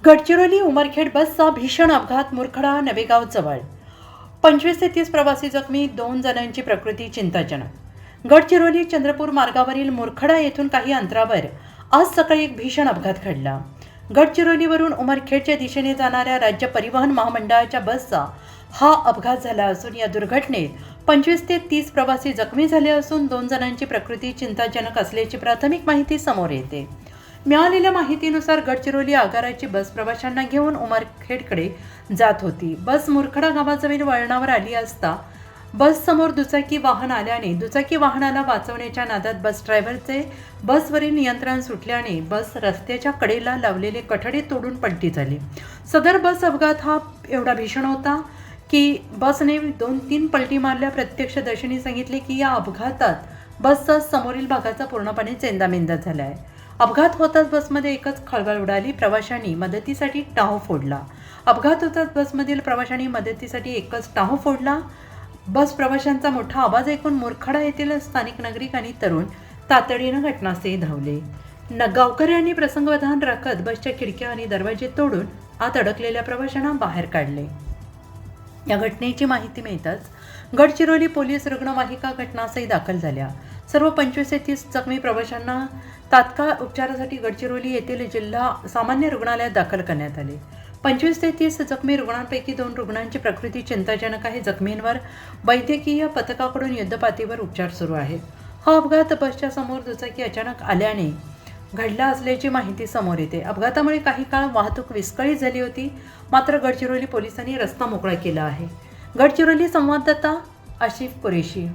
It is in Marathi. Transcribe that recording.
गडचिरोली उमरखेड बसचा भीषण अपघात मुरखडा नवेगाव जवळ 25 ते 30 प्रवासी जखमी, 2 जणांची प्रकृती चिंताजनक। गडचिरोली चंद्रपूर मार्गावरील मुरखडा येथून काही अंतरावर आज सकाळी एक भीषण अपघात घडला। गडचिरोलीवरून उमरखेडच्या दिशेने जाणाऱ्या राज्य परिवहन महामंडळाच्या बसचा हा अपघात झाला असून या दुर्घटनेत 25 ते 30 प्रवासी जखमी झाले असून 2 जणांची प्रकृती चिंताजनक असल्याची प्राथमिक माहिती समोर येते। मिळालेल्या माहितीनुसार गडचिरोली आगाराची बस प्रवाशांना घेऊन उमरखेडकडे जात होती। बस मुरखडा गावाजवळ वळणावर आली असता बस समोर दुचाकी वाहन आल्याने दुचाकी वाहनाला वाचवण्याच्या नादात बस ड्रायव्हरचे बसवरील नियंत्रण सुटल्याने बस रस्त्याच्या कडेला लावलेले कठडे तोडून पलटी झाली। सदर बस अपघात हा एवढा भीषण होता की बसने 2-3 पलटी मारल्या। प्रत्यक्षदर्शींनी सांगितले की या अपघातात बसचा समोरील भागाचा पूर्णपणे चेंदामेंदा झाला आहे। अपघात होताच बसमध्ये एकच खळबळ उडाली। प्रवाशांनी मदतीसाठी टाहो फोडला। अपघात होताच बसमधील प्रवाशांनी मदतीसाठी एकच टाहो फोडला। बस प्रवाशांचा मोठा आवाज ऐकून मुरखडा येथील स्थानिक नागरिक आणि तरुण तातडीनं घटनास्थळी धावले। गावकऱ्यांनी प्रसंगावधान राखत बसच्या खिडक्या आणि दरवाजे तोडून आत अडकलेल्या प्रवाशांना बाहेर काढले। या घटनेची माहिती मिळताच गडचिरोली पोलीस रुग्णवाहिका घटनास्थळी दाखल झाल्या। सर्व 25 ते 30 जखमी प्रवाशांना तात्काळ उपचारासाठी गडचिरोली येथील जिल्हा सामान्य रुग्णालयात दाखल करण्यात आले। 25 ते 30 जखमी रुग्णांपैकी 2 रुग्णांची प्रकृती चिंताजनक आहे। जखमींवर वैद्यकीय पथकाकडून युद्धपातळीवर उपचार सुरू आहेत। हा अपघात बसच्या समोर दुचाकी अचानक आल्याने घडला असल्याची माहिती समोर येते। अपघातामुळे काही काळ वाहतूक विस्कळीत झाली होती, मात्र गडचिरोली पोलिसांनी रस्ता मोकळा केला आहे। गडचिरोली संवाददाता आशिफ कुरेशी।